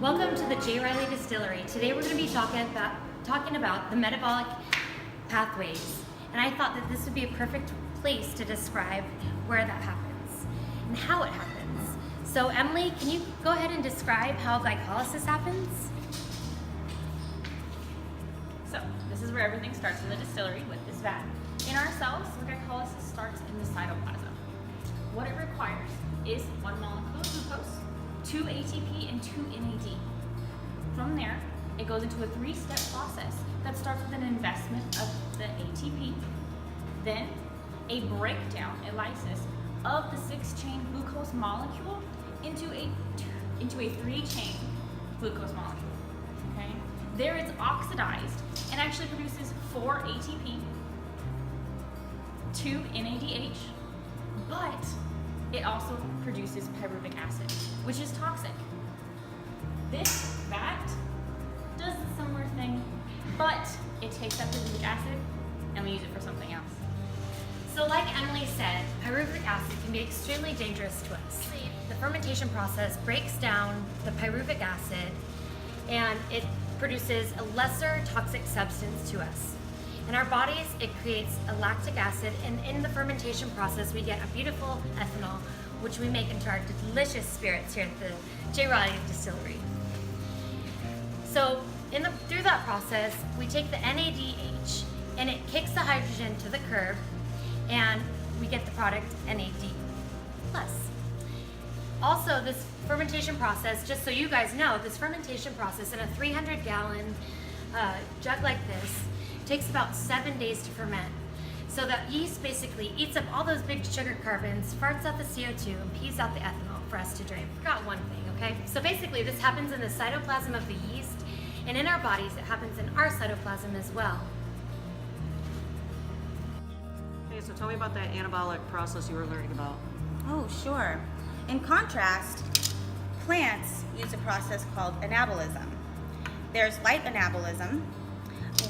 Welcome to the J. Riley Distillery. Today we're going to be talking about the metabolic pathways, and I thought that this would be a perfect place to describe where that happens and how it happens. So Emily, can you go ahead and describe how glycolysis happens? So this is where everything starts in the distillery with this vat. In our cells, glycolysis starts in the cytoplasm. What it requires is 1 molecule of glucose, 2 ATP, and 2 NAD. From there, it goes into a 3-step process that starts with an investment of the ATP, then a breakdown, a lysis, of the 6-chain glucose molecule into a 3-chain glucose molecule. Okay? There it's oxidized and actually produces 4 ATP, 2 NADH, but it also produces pyruvic acid, which is toxic. This vat does the similar thing, but it takes that pyruvic acid and we use it for something else. So like Emily said, pyruvic acid can be extremely dangerous to us. The fermentation process breaks down the pyruvic acid and it produces a lesser toxic substance to us. In our bodies, it creates a lactic acid, and in the fermentation process, we get a beautiful ethanol, which we make into our delicious spirits here at the J. Riley Distillery. So through that process, we take the NADH, and it kicks the hydrogen to the curb, and we get the product NAD+. Also, this fermentation process, just so you guys know, this fermentation process in a 300-gallon jug like this takes about 7 days to ferment. So that yeast basically eats up all those big sugar carbons, farts out the CO2, and pees out the ethanol for us to drink. Forgot one thing, okay? So basically this happens in the cytoplasm of the yeast, and in our bodies it happens in our cytoplasm as well. Okay, so tell me about that anabolic process you were learning about. Oh, sure. In contrast, plants use a process called anabolism. There's light anabolism,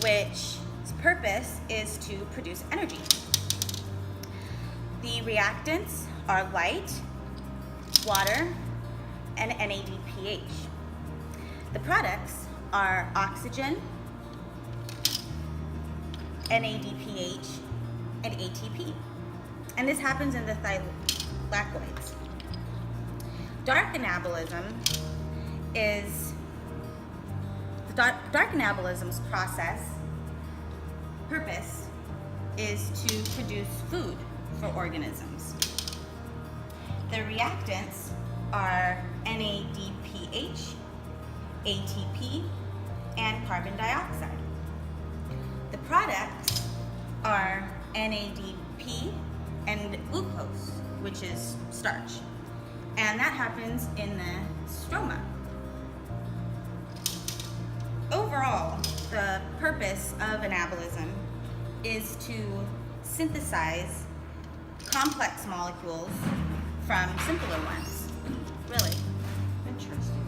which purpose is to produce energy. The reactants are light, water, and NADPH. The products are oxygen, NADPH, and ATP. And this happens in the thylakoids. Dark anabolism is dark anabolism's purpose is to produce food for organisms. The reactants are NADPH, ATP, and carbon dioxide. The products are NADP and glucose, which is starch. And that happens in the stroma. Overall, the purpose of anabolism is to synthesize complex molecules from simpler ones. Really. Interesting.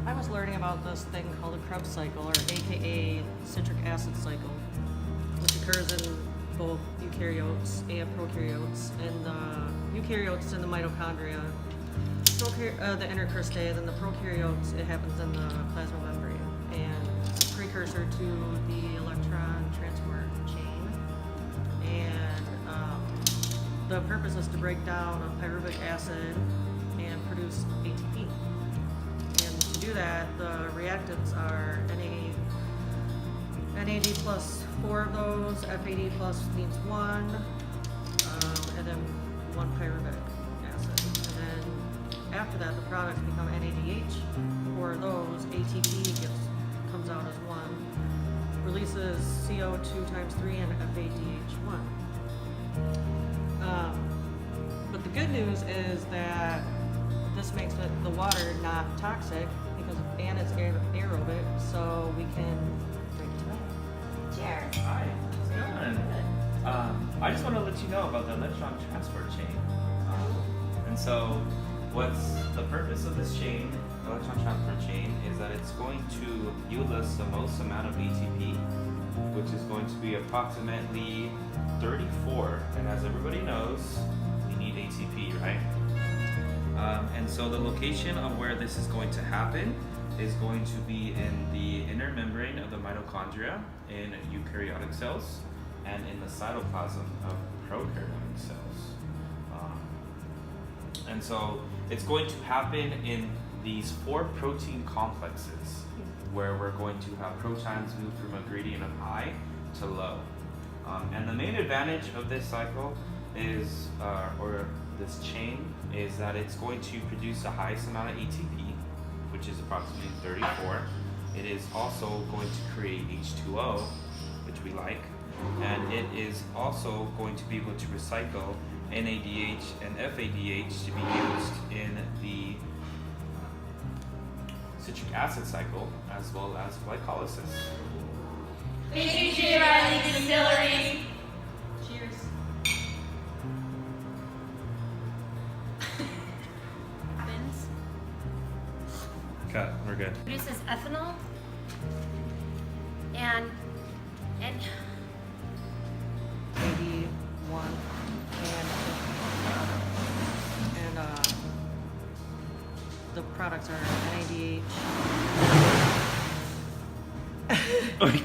I was learning about this thing called a Krebs cycle, or AKA citric acid cycle, which occurs in both eukaryotes and prokaryotes. And the eukaryotes in the mitochondria, the inner cristae, then the prokaryotes, it happens in the plasma membrane. And it's a precursor to the electron transport chain. And the purpose is to break down a pyruvic acid and produce ATP. And to do that, the reactants are NAD plus 4 of those, FAD plus means 1, and then 1 pyruvic acid. And then after that, the products become NADH. 4 of those, ATP comes out as 1, releases CO2 times 3 and FADH1. But the good news is that this makes the water not toxic and it's aerobic, so we can drink it tonight. Cheers. Hi, how's it going? I just want to let you know about the electron transport chain. And so, what's the purpose of this chain, electron transport chain, is that it's going to yield us the most amount of ATP, which is going to be approximately 34. And as everybody knows, we need ATP, right? And so the location of where this is going to happen is going to be in the inner membrane of the mitochondria in eukaryotic cells and in the cytoplasm of prokaryotic cells. And so it's going to happen in these 4 protein complexes where we're going to have protons move from a gradient of high to low. And the main advantage of this cycle is, or this chain, is that it's going to produce the highest amount of ATP, which is approximately 34. It is also going to create H2O, which we like, and it is also going to be able to recycle NADH and FADH to be used in the citric acid cycle as well as glycolysis. Thank you, Riley Distillery. Cheers. Happens. Cut, we're good. Produces ethanol and 81 and the products are NADH. Okay.